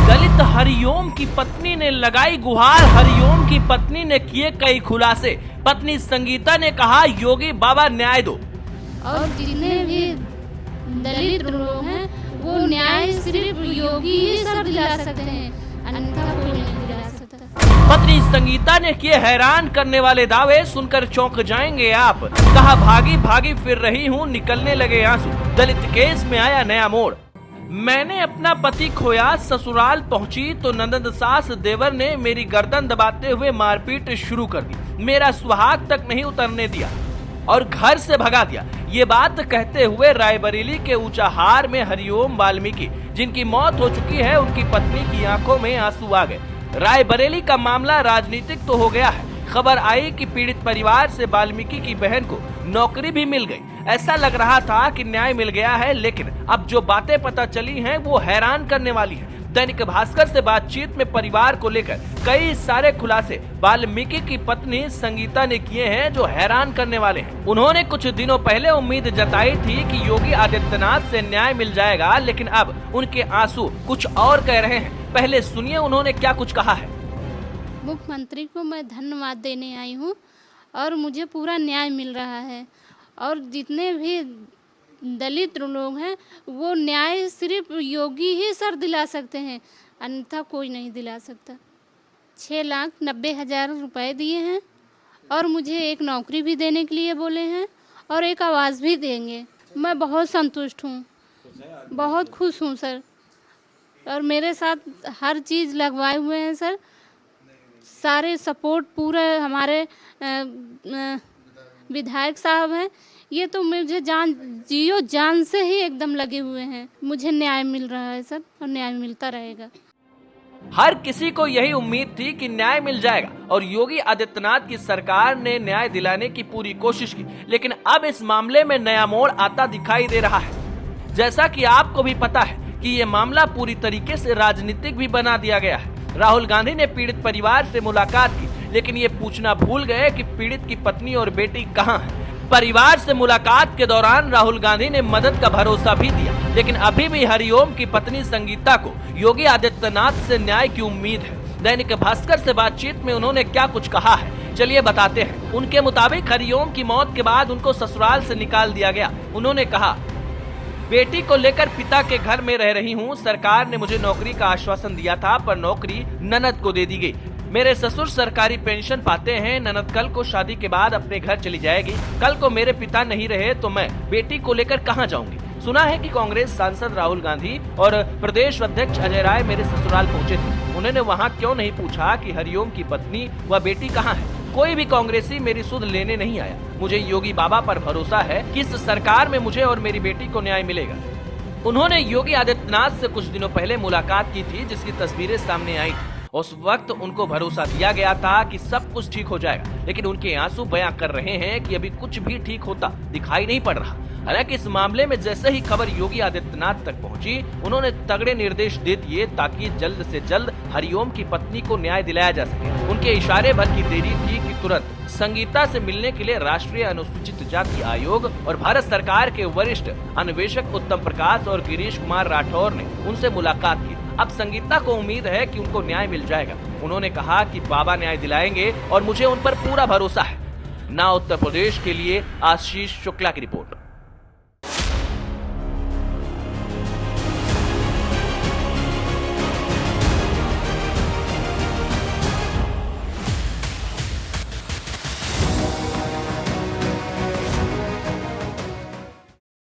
दलित हरिओम की पत्नी ने लगाई गुहार, हरिओम की पत्नी ने किए कई खुलासे। पत्नी संगीता ने कहा, योगी बाबा न्याय दो। और जितने भी दलित लोग हैं वो न्याय सिर्फ योगी ही सर दिला सकते हैं, अन्यथा कोई नहीं दिला सकता। पत्नी संगीता ने किए हैरान करने वाले दावे, सुनकर चौंक जाएंगे आप। कहा, भागी भागी फिर रही हूँ, निकलने लगे आंसू। दलित केस में आया नया मोड़। मैंने अपना पति खोया, ससुराल पहुंची तो ननद सास देवर ने मेरी गर्दन दबाते हुए मारपीट शुरू कर दी। मेरा सुहाग तक नहीं उतरने दिया और घर से भगा दिया। ये बात कहते हुए रायबरेली के ऊंचाहार में हरिओम वाल्मीकि, जिनकी मौत हो चुकी है, उनकी पत्नी की आंखों में आंसू आ गए। रायबरेली का मामला राजनीतिक तो हो गया है। खबर आई कि पीड़ित परिवार से वाल्मीकि की बहन को नौकरी भी मिल गई। ऐसा लग रहा था कि न्याय मिल गया है, लेकिन अब जो बातें पता चली हैं वो हैरान करने वाली हैं। दैनिक भास्कर से बातचीत में परिवार को लेकर कई सारे खुलासे वाल्मीकि की पत्नी संगीता ने किए हैं जो हैरान करने वाले हैं। उन्होंने कुछ दिनों पहले उम्मीद जताई थी कि योगी आदित्यनाथ से न्याय मिल जाएगा, लेकिन अब उनके आंसू कुछ और कह रहे हैं। पहले सुनिए उन्होंने क्या कुछ कहा है। मुख्यमंत्री को मैं धन्यवाद देने आई हूँ और मुझे पूरा न्याय मिल रहा है, और जितने भी दलित लोग हैं वो न्याय सिर्फ योगी ही सर दिला सकते हैं, अन्यथा कोई नहीं दिला सकता। 6,90,000 रुपए दिए हैं और मुझे एक नौकरी भी देने के लिए बोले हैं और एक आवाज़ भी देंगे। मैं बहुत संतुष्ट हूँ, बहुत खुश हूँ सर। और मेरे साथ हर चीज़ लगवाए हुए हैं सर, सारे सपोर्ट पूरे हमारे विधायक साहब हैं। ये तो मुझे जान से ही एकदम लगे हुए हैं। मुझे न्याय मिल रहा है सर और न्याय मिलता रहेगा। हर किसी को यही उम्मीद थी कि न्याय मिल जाएगा और योगी आदित्यनाथ की सरकार ने न्याय दिलाने की पूरी कोशिश की, लेकिन अब इस मामले में नया मोड़ आता दिखाई दे रहा है। जैसा कि आपको भी पता है कि ये मामला पूरी तरीके से राजनीतिक भी बना दिया गया है। राहुल गांधी ने पीड़ित परिवार से मुलाकात की, लेकिन ये पूछना भूल गए कि पीड़ित की पत्नी और बेटी कहां है। परिवार से मुलाकात के दौरान राहुल गांधी ने मदद का भरोसा भी दिया, लेकिन अभी भी हरिओम की पत्नी संगीता को योगी आदित्यनाथ से न्याय की उम्मीद है। दैनिक भास्कर से बातचीत में उन्होंने क्या कुछ कहा है, चलिए बताते हैं। उनके मुताबिक हरिओम की मौत के बाद उनको ससुराल से निकाल दिया गया। उन्होंने कहा, बेटी को लेकर पिता के घर में रह रही हूँ। सरकार ने मुझे नौकरी का आश्वासन दिया था, पर नौकरी ननद को दे दी गई। मेरे ससुर सरकारी पेंशन पाते हैं। ननद कल को शादी के बाद अपने घर चली जाएगी। कल को मेरे पिता नहीं रहे तो मैं बेटी को लेकर कहां जाऊंगी। सुना है कि कांग्रेस सांसद राहुल गांधी और प्रदेश अध्यक्ष अजय राय मेरे ससुराल पहुंचे थे। उन्होंने वहां क्यों नहीं पूछा कि हरिओम की पत्नी व बेटी कहाँ है। कोई भी कांग्रेसी मेरी सुध लेने नहीं आया। मुझे योगी बाबा पर भरोसा है कि इस सरकार में मुझे और मेरी बेटी को न्याय मिलेगा। उन्होंने योगी आदित्यनाथ से कुछ दिनों पहले मुलाकात की थी, जिसकी तस्वीरें सामने आई थी। उस वक्त उनको भरोसा दिया गया था कि सब कुछ ठीक हो जाएगा, लेकिन उनके आंसू बयां कर रहे हैं कि अभी कुछ भी ठीक होता दिखाई नहीं पड़ रहा। हालांकि इस मामले में जैसे ही खबर योगी आदित्यनाथ तक पहुंची, उन्होंने तगड़े निर्देश दे दिए ताकि जल्द से जल्द हरिओम की पत्नी को न्याय दिलाया जा सके। उनके इशारे भर की देरी थी कि तुरंत संगीता से मिलने के लिए राष्ट्रीय अनुसूचित जाति आयोग और भारत सरकार के वरिष्ठ अन्वेषक उत्तम प्रकाश और गिरीश कुमार राठौर ने उनसे मुलाकात की। अब संगीता को उम्मीद है कि उनको न्याय मिल जाएगा। उन्होंने कहा कि बाबा न्याय दिलाएंगे और मुझे उन पर पूरा भरोसा है। ना उत्तर प्रदेश के लिए आशीष शुक्ला की रिपोर्ट।